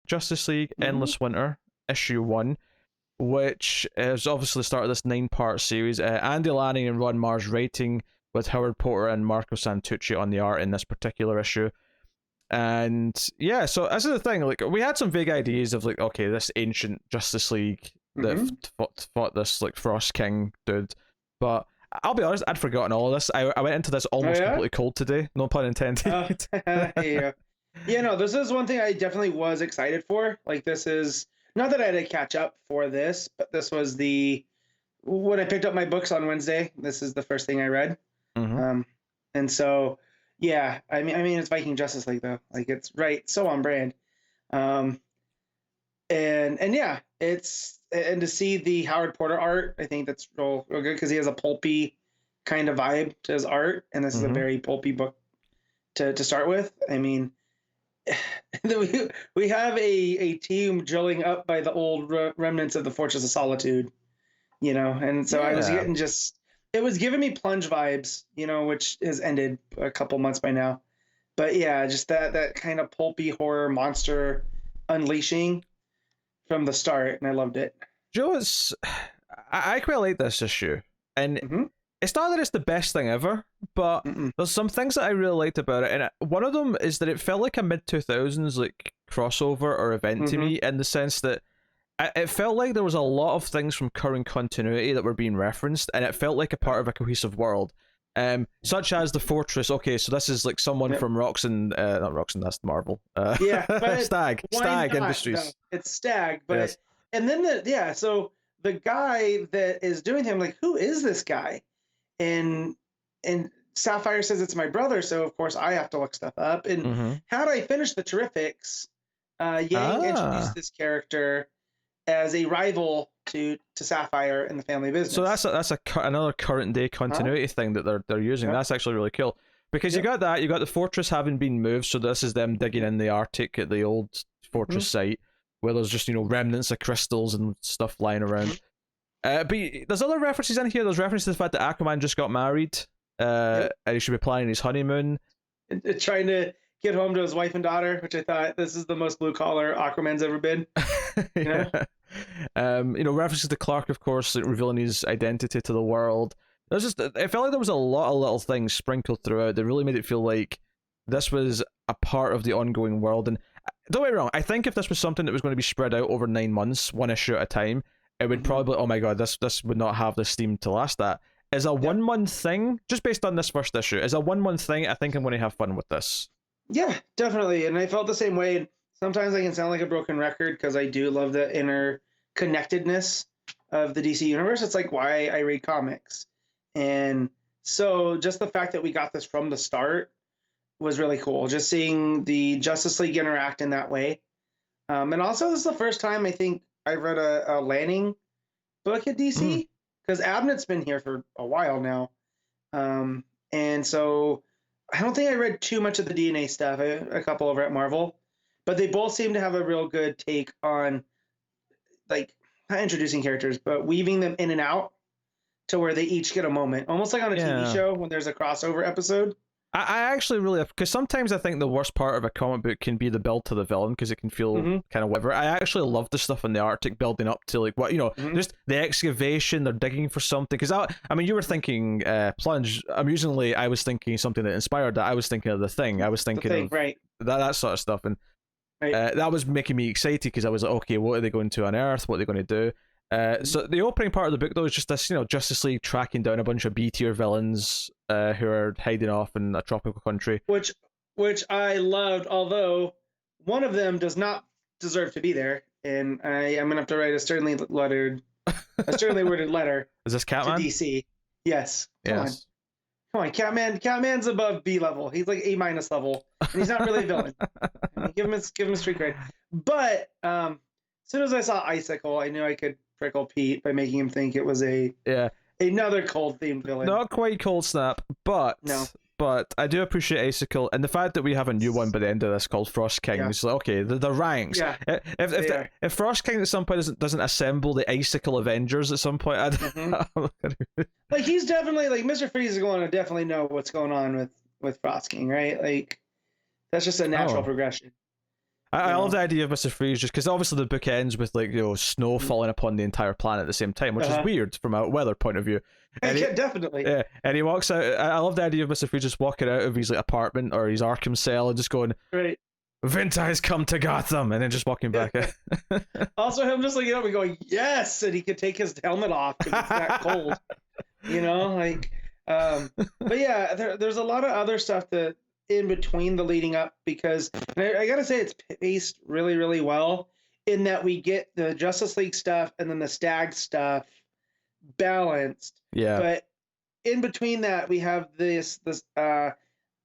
Justice League Endless Winter issue 1, which is obviously the start of this 9-part series. Andy Lanning and Ron Mars writing, with Howard Porter and Marco Santucci on the art in this particular issue. And yeah, so this is the thing, like, we had some vague ideas of like, okay, this ancient Justice League that fought this like Frost King dude, but I'll be honest, I'd forgotten all of this. I went into this almost completely cold today, no pun intended. No, this is one thing I definitely was excited for. Like, this is not that I had to catch up for this, but this was when I picked up my books on Wednesday, this is the first thing I read. And so yeah, I mean it's Viking Justice League though, like it's so on brand. And yeah, and to see the Howard Porter art, I think that's real good, because he has a pulpy kind of vibe to his art, and this is a very pulpy book to start with. I mean, we have a team drilling up by the old remnants of the Fortress of Solitude, and so I was getting it was giving me Plunge vibes, which has ended a couple months by now. But yeah, just that kind of pulpy horror monster unleashing from the start, and I loved it. Joe, I quite like this issue, and it's not that it's the best thing ever, but there's some things that I really liked about it, and one of them is that it felt like a mid-2000s like crossover or event to me, in the sense that it felt like there was a lot of things from current continuity that were being referenced, and it felt like a part of a cohesive world. Such as the Fortress. Okay, so this is like someone from Roxxon, not Roxxon, that's Marvel. But Stag Industries. No, it's Stag, but yes. And then so the guy that is doing him, like, who is this guy? And Sapphire says it's my brother, so of course I have to look stuff up. And had I finished the Terrifics, Yang introduced this character as a rival to Sapphire in the family business. So that's another current day continuity thing that they're using. That's actually really cool, because you got the Fortress having been moved, so this is them digging in the Arctic at the old Fortress site, where there's just remnants of crystals and stuff lying around. But there's other references in here. There's references to the fact that Aquaman just got married, and he should be planning his honeymoon, trying to get home to his wife and daughter, which I thought, this is the most blue collar Aquaman's ever been. References to Clark, of course, revealing his identity to the world. It felt like there was a lot of little things sprinkled throughout that really made it feel like this was a part of the ongoing world. And don't get me wrong, I think if this was something that was going to be spread out over 9 months, one issue at a time, it would probably, oh my god, this would not have the steam to last that. As a 1 month thing, just based on this first issue, as a 1 month thing, I think I'm going to have fun with this. Yeah, definitely. And I felt the same way. Sometimes I can sound like a broken record, because I do love the interconnectedness of the DC universe. It's like why I read comics. And so just the fact that we got this from the start was really cool. Just seeing the Justice League interact in that way. And also, this is the first time I think I've read a Lanning book at DC, because Abnett's been here for a while now. And so I don't think I read too much of the DNA stuff, a couple over at Marvel, but they both seem to have a real good take on, like, not introducing characters, but weaving them in and out to where they each get a moment, almost like on a TV show when there's a crossover episode. I actually really, because sometimes I think the worst part of a comic book can be the build to the villain, because it can feel kind of whatever. I actually love the stuff in the Arctic building up to, like, what, just the excavation, they're digging for something. Because I mean, you were thinking Plunge. Amusingly, I was thinking something that inspired that. I was thinking of The Thing. I was thinking of that sort of stuff. And that was making me excited, because I was like, okay, what are they going to unearth? What are they going to do? So the opening part of the book, though, is just this, Justice League tracking down a bunch of B-tier villains who are hiding off in a tropical country. Which I loved, although one of them does not deserve to be there, and I'm going to have to write a sternly worded letter. Is this Catman? To DC. Yes. Come on, Catman's above B level. He's like A- level, and he's not really a villain. Give him a street cred. But as soon as I saw Icicle, I knew I could prickle Pete by making him think it was another cold themed villain. Not quite Cold Snap, but I do appreciate Icicle, and the fact that we have a new one by the end of this called Frost King. It's like, okay, the ranks. Yeah. If Frost King at some point doesn't assemble the Icicle Avengers at some point, like, he's definitely, like, Mr. Freeze is going to definitely know what's going on with Frost King, right? Like, that's just a natural progression. I love the idea of Mr. Freeze, just because obviously the book ends with like snow falling upon the entire planet at the same time, which is weird from a weather point of view. And definitely. Yeah, and he walks out. I love the idea of Mr. Freeze just walking out of his like apartment or his Arkham cell and just going, right, Vinta has come to Gotham, and then just walking back. Also, him just looking up and going, yes, and he could take his helmet off because it's that cold. Like, but yeah, there's a lot of other stuff that in between the leading up, because I gotta say it's paced really, really well in that we get the Justice League stuff and then the Stag stuff balanced. Yeah. But in between that, we have this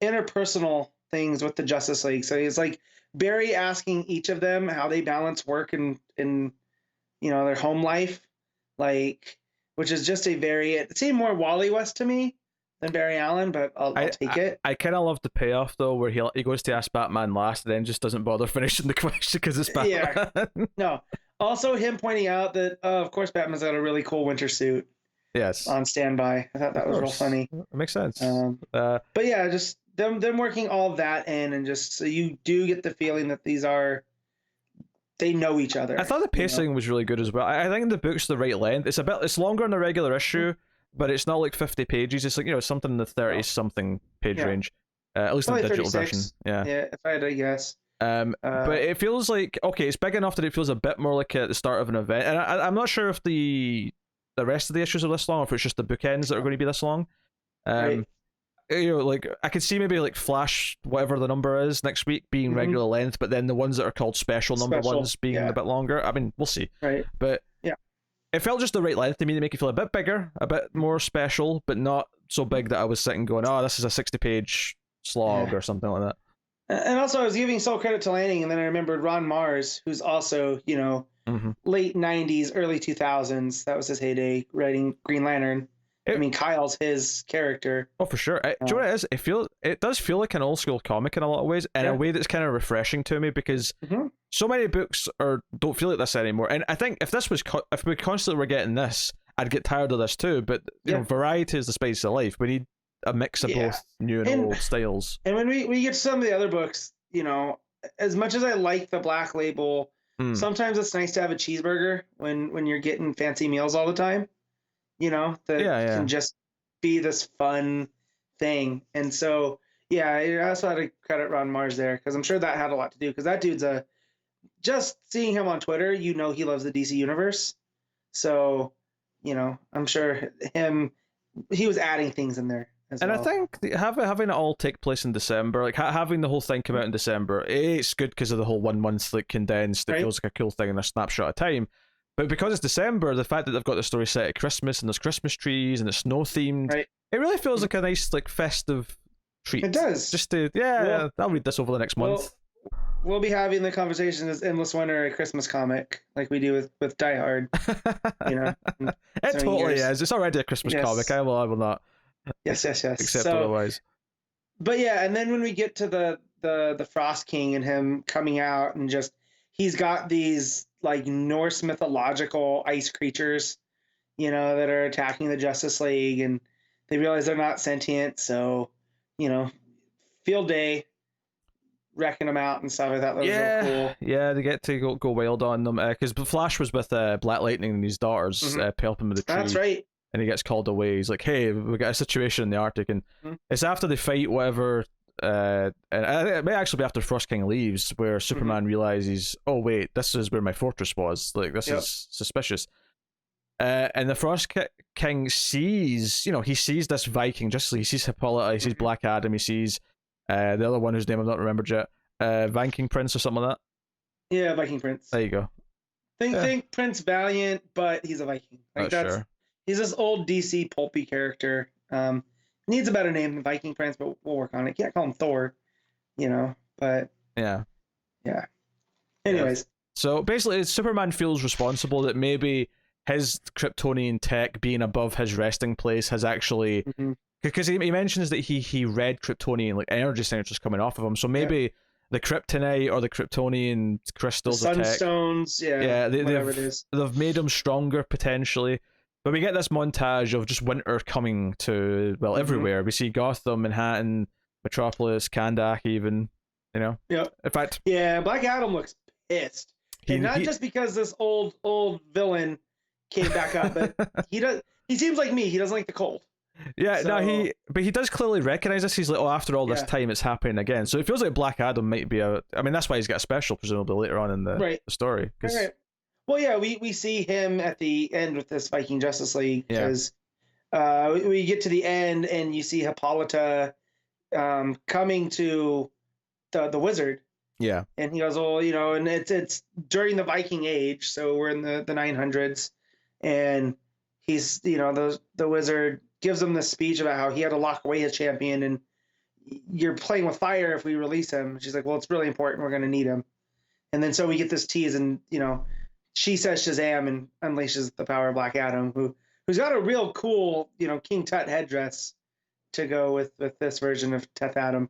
interpersonal things with the Justice League. So it's like Barry asking each of them how they balance work and their home life, like, which is just it seemed more Wally West to me than Barry Allen, but I'll take it. I kind of love the payoff though, where he goes to ask Batman last, and then just doesn't bother finishing the question because it's Batman. Yeah. No. Also, him pointing out that of course Batman's got a really cool winter suit. Yes. On standby. I thought that was real funny. It makes sense. But yeah, just them working all of that in, and just so you do get the feeling that they know each other. I thought the pacing was really good as well. I think the book's the right length. It's longer than the regular issue, but it's not like 50 pages. It's like something in the 30-something page range. At least in the digital 36. version. Yeah. Yeah, if I had to guess. But it feels like it's big enough that it feels a bit more like at the start of an event. And I'm not sure if the rest of the issues are this long, or if it's just the bookends that are going to be this long. Right. Like I could see maybe like Flash, whatever the number is next week, being regular length, but then the ones that are called special number ones being a bit longer. I mean, we'll see. Right. But yeah, it felt just the right length to me to make it feel a bit bigger, a bit more special, but not so big that I was sitting going, "Oh, this is a 60-page slog" or something like that. And also, I was giving sole credit to Lanning, and then I remembered Ron Mars, who's also late 90s, early 2000s. That was his heyday writing Green Lantern. Kyle's his character. Oh, for sure. Do you know what it is? It does feel like an old school comic in a lot of ways, in a way that's kind of refreshing to me, because so many books don't feel like this anymore. And I think if we constantly were getting this, I'd get tired of this too. But variety is the spice of life. We need a mix of both new and old styles. And when we get to some of the other books, as much as I like the Black Label, sometimes it's nice to have a cheeseburger when you're getting fancy meals all the time. Can just be this fun thing. And so, I also had to credit Ron Mars there, because I'm sure that had a lot to do, because that dude's just seeing him on Twitter, he loves the DC universe. So, I'm sure he was adding things in there as well. I think having it all take place in December, like having the whole thing come out in December, it's good because of the whole 1 month like condensed. It feels like a cool thing in a snapshot of time. But because it's December, the fact that they've got the story set at Christmas and there's Christmas trees and it's snow themed, it really feels like a nice like festive treat. It does. Just to I'll read this over the next month. We'll be having the conversation as Endless Winter, a Christmas comic, like we do with Die Hard. It totally is. It's already a Christmas comic. I will not. Yes. Except otherwise. But and then when we get to the Frost King and him coming out and just he's got these like Norse mythological ice creatures, that are attacking the Justice League, and they realize they're not sentient. So, field day, wrecking them out and stuff. I thought that was real cool. Yeah, they get to go wild on them, because Flash was with Black Lightning and his daughters helping with the tree. That's right. And he gets called away. He's like, "Hey, we got a situation in the Arctic," and it's after they fight whatever. And it may actually be after Frost King leaves, where Superman realizes, "Oh wait, this is where my fortress was. Like this is suspicious." And the Frost King sees, he sees this Viking. He sees Hippolyta, he sees Black Adam, he sees the other one whose name I've not remembered yet, Viking Prince or something like that. Yeah, Viking Prince. There you go. Think Prince Valiant, but he's a Viking. Sure. He's this old DC pulpy character. Needs a better name than Viking Prince, but we'll work on it. Can't call him Thor, but yeah. Anyways. So basically, Superman feels responsible that maybe his Kryptonian tech being above his resting place has actually, because he mentions that he read Kryptonian like energy signatures coming off of him. So maybe the kryptonite or the Kryptonian crystals, the sunstones, whatever it is, they've made him stronger potentially. But we get this montage of just winter coming to, everywhere. We see Gotham, Manhattan, Metropolis, Kandak even. You know. Yeah. In fact, yeah, Black Adam looks pissed, and not just because this old villain came back up, but he does. He seems like me. He doesn't like the cold. Yeah, So, no, he does clearly recognize this. He's like, oh, after all this time, it's happening again. So it feels like Black Adam might be I mean, that's why he's got a special, presumably later on in the story. Right. Well, yeah, we see him at the end with this Viking Justice League because we get to the end and you see Hippolyta coming to the wizard. Yeah. And he goes, well, you know, and it's during the Viking Age, so we're in the 900s, and he's, you know, the wizard gives him this speech about how he had to lock away his champion, and you're playing with fire if we release him. She's like, well, it's really important. We're going to need him. And then so we get this tease, and, you know, she says Shazam and unleashes the power of Black Adam, who's got a real cool, you know, King Tut headdress to go with this version of Teth Adam.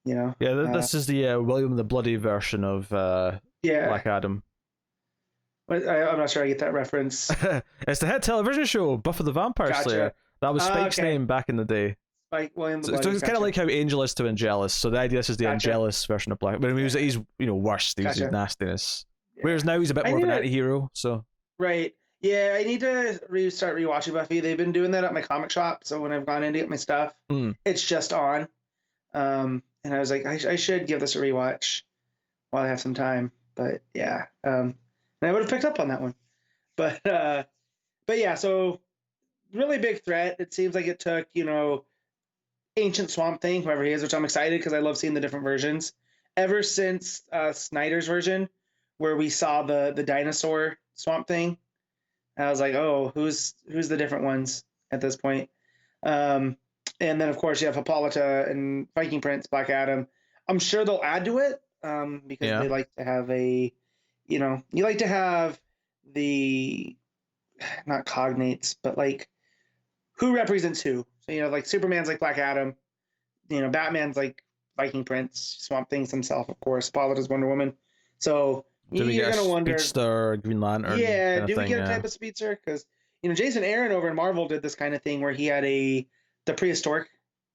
You know. Yeah, this is the William the Bloody version of Black Adam. I'm not sure I get that reference. It's the hit television show, Buffy the Vampire Slayer. That was Spike's name back in the day. Spike William the Bloody. So it's kind of like how Angel is to Angelus. So the idea this is the Angelus version of Black. But I mean, he's you know, worse. He's nastiness. Yeah. Whereas now he's a bit more of an anti-hero. So right. Yeah, I need to start rewatching Buffy. They've been doing that at my comic shop. So when I've gone in to get my stuff, it's just on. And I was like, I should give this a rewatch while I have some time. But yeah, and I would have picked up on that one. But yeah, so really big threat. It seems like it took, you know, Ancient Swamp Thing, whoever he is, which I'm excited because I love seeing the different versions. Ever since Snyder's version, where we saw the dinosaur Swamp Thing, I was like, oh, who's the different ones at this point? And then, of course, you have Hippolyta and Viking Prince, Black Adam. I'm sure they'll add to it because they like to have you like to have the, not cognates, but like who represents who. So, you know, like Superman's like Black Adam, you know, Batman's like Viking Prince, Swamp Thing's himself, of course, Hippolyta's Wonder Woman. So you're going to wonder. Speedster, Green Lantern. Yeah, do we get a type of speedster? Because, you know, Jason Aaron over in Marvel did this kind of thing where he had the prehistoric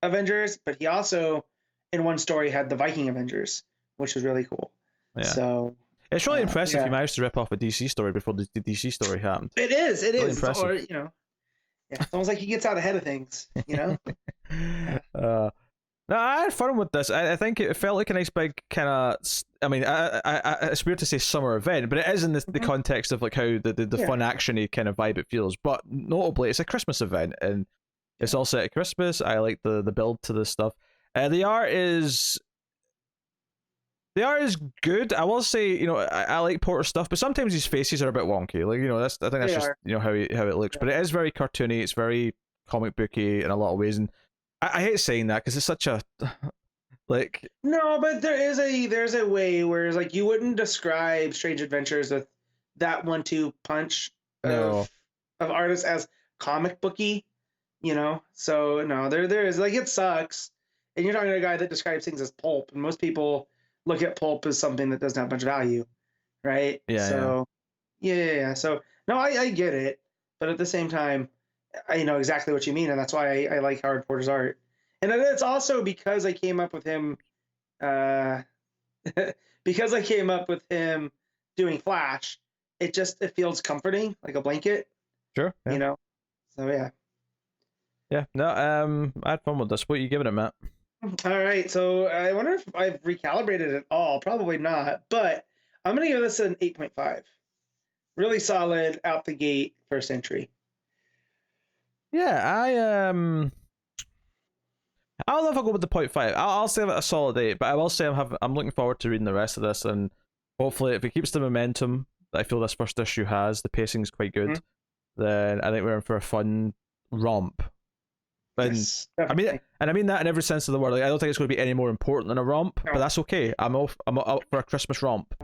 Avengers, but he also in one story had the Viking Avengers, which was really cool. Yeah. So it's really impressive you managed to rip off a DC story before the DC story happened. It is really impressive. Or, you know, it's almost like he gets out ahead of things, you know. No, I had fun with this. I think it felt like a nice big kind of. I mean, it's weird to say summer event, but it is in the context of like how the fun actiony kind of vibe it feels. But notably, it's a Christmas event, and it's all set at Christmas. I like the build to this stuff. The art is good. I will say, you know, I like Porter's stuff, but sometimes his faces are a bit wonky. Like, you know, I think that's just you know how it looks. But it is very cartoony. It's very comic booky in a lot of ways, and I hate saying that because it's such a like. No, but there's a way where it's like you wouldn't describe Strange Adventures with that 1-2 punch of artists as comic booky. You know, so no, there is, like, it sucks. And you're talking to a guy that describes things as pulp, and most people look at pulp as something that doesn't have much value, right? Yeah. So, yeah. So, no, I get it, but at the same time, I know exactly what you mean, and that's why I like Howard Porter's art. And it's also because I came up with him, doing Flash. It feels comforting, like a blanket. Sure. Yeah. You know. So yeah. Yeah, no, I had fun with this. What are you giving it, Matt? All right, so I wonder if I've recalibrated it all. Probably not, but I'm going to give this an 8.5. Really solid, out the gate, first entry. Yeah, I don't know if I'll go with the 0.5. I'll say it a solid 8, but I will say I'm looking forward to reading the rest of this, and hopefully if it keeps the momentum that I feel this first issue has, the pacing is quite good, then I think we're in for a fun romp. And yes, I mean that in every sense of the word. Like, I don't think it's going to be any more important than a romp, but that's okay. I'm up for a Christmas romp.